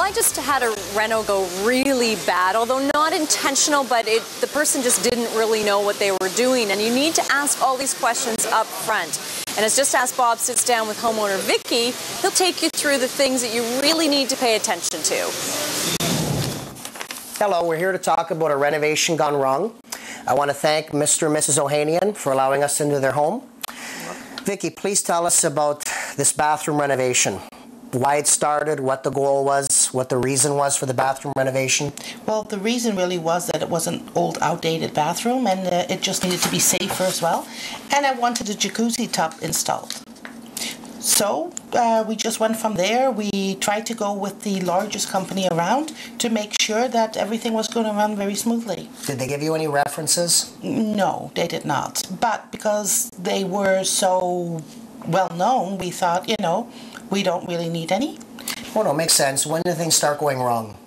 I just had a reno go really bad, although not intentional, but the person just didn't really know what they were doing. And you need to ask all these questions up front. And as Just Ask Bob sits down with homeowner Vicky, he'll take you through the things that you really need to pay attention to. Hello, we're here to talk about a renovation gone wrong. I want to thank Mr. and Mrs. Ohanian for allowing us into their home. Vicky, please tell us about this bathroom renovation. Why it started, what the goal was, what the reason was for the bathroom renovation? Well, the reason really was that it was an old, outdated bathroom, and it just needed to be safer as well. And I wanted a jacuzzi tub installed. So we just went from there. We tried to go with the largest company around to make sure that everything was going to run very smoothly. Did they give you any references? No, they did not. But because they were so well known, we thought, you know, we don't really need any. Well, no, makes sense. When did things start going wrong?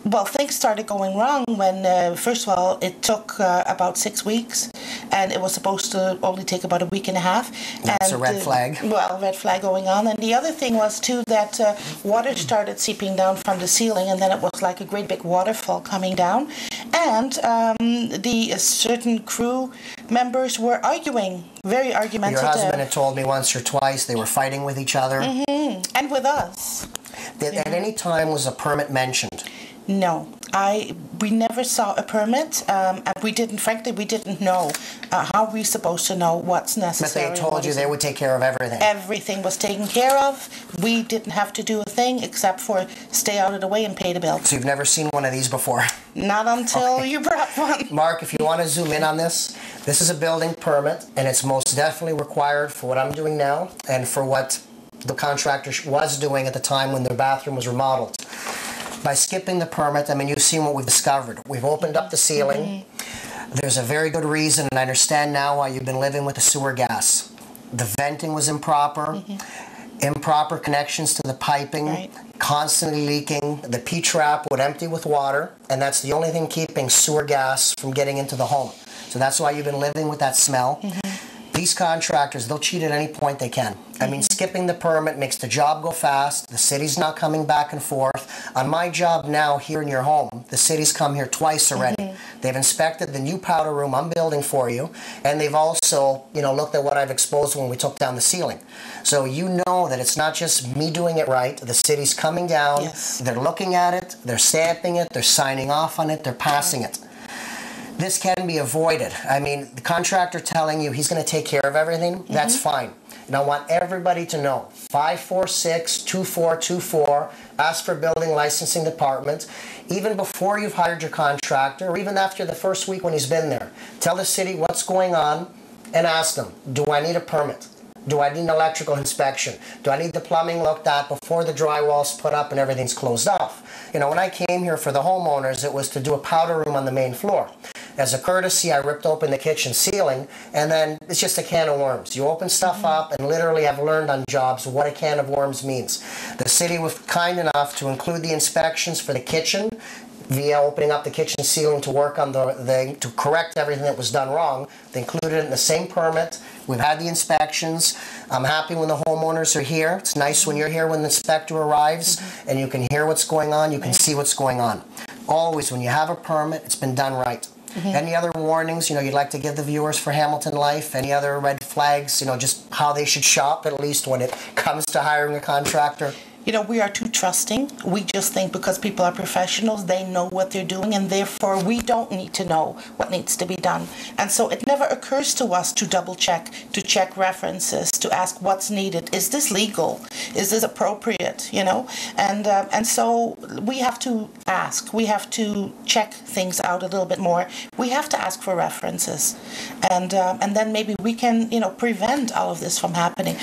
Well, things started going wrong when, first of all, it took about 6 weeks, and it was supposed to only take about a week and a half. That's a red flag. Well, red flag going on. And the other thing was, too, that water started seeping down from the ceiling, and then it was like a great big waterfall coming down. And the certain crew members were arguing, very argumentative. Your husband had told me once or twice they were fighting with each other. Mm-hmm. And with us. At any time was a permit mentioned? No, we never saw a permit, and frankly, we didn't know how we supposed to know what's necessary. But they told you they would take care of everything. Everything was taken care of. We didn't have to do a thing except for stay out of the way and pay the bill. So you've never seen one of these before? Not until you brought one. Mark, if you want to zoom in on this is a building permit, and it's most definitely required for what I'm doing now and for what the contractor was doing at the time when their bathroom was remodeled. By skipping the permit, I mean, you've seen what we've discovered. We've opened up the ceiling. There's a very good reason, and I understand now why you've been living with the sewer gas. The venting was improper, improper connections to the piping, constantly leaking. The P-trap would empty with water, and that's the only thing keeping sewer gas from getting into the home. So that's why you've been living with that smell. These contractors, they'll cheat at any point they can. I mean, skipping the permit makes the job go fast. The city's not coming back and forth. On my job now here in your home, the city's come here twice already. They've inspected the new powder room I'm building for you, and they've also, you know, looked at what I've exposed when we took down the ceiling. So you know that it's not just me doing it right. The city's coming down. They're looking at it. They're stamping it. They're signing off on it. They're passing it. This can be avoided. I mean, the contractor telling you he's going to take care of everything, that's fine. And I want everybody to know, 546-2424, ask for building licensing department. Even before you've hired your contractor, or even after the first week when he's been there, tell the city what's going on and ask them, do I need a permit? Do I need an electrical inspection? Do I need the plumbing looked at before the drywall's put up and everything's closed off? You know, when I came here for the homeowners, it was to do a powder room on the main floor. As a courtesy, I ripped open the kitchen ceiling, and then it's just a can of worms. You open stuff up, and literally I've learned on jobs what a can of worms means. The city was kind enough to include the inspections for the kitchen via opening up the kitchen ceiling to work on to correct everything that was done wrong. They included it in the same permit. We've had the inspections. I'm happy when the homeowners are here. It's nice when you're here when the inspector arrives and you can hear what's going on, you can see what's going on. Always, when you have a permit, it's been done right. Any other warnings, you know, you'd like to give the viewers for Hamilton Life? Any other red flags, you know, just how they should shop at least when it comes to hiring a contractor? You know, we are too trusting. We just think because people are professionals, they know what they're doing, and therefore we don't need to know what needs to be done. And so it never occurs to us to double check, to check references, to ask what's needed. Is this legal? Is this appropriate? You know, and so we have to ask. We have to check things out a little bit more. We have to ask for references, and then maybe we can, you know, prevent all of this from happening.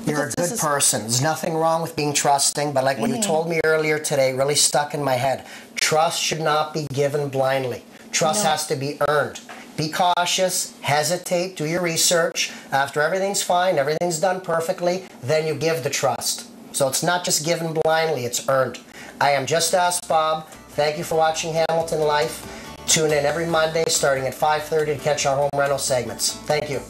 You're a good person. There's nothing wrong with being trusting, but like what you told me earlier today really stuck in my head. Trust should not be given blindly. Trust has to be earned. Be cautious, hesitate, do your research. After everything's fine, everything's done perfectly, then you give the trust. So it's not just given blindly, it's earned. I am Just Ask Bob. Thank you for watching Hamilton Life. Tune in every Monday starting at 5:30 to catch our home rental segments. Thank you.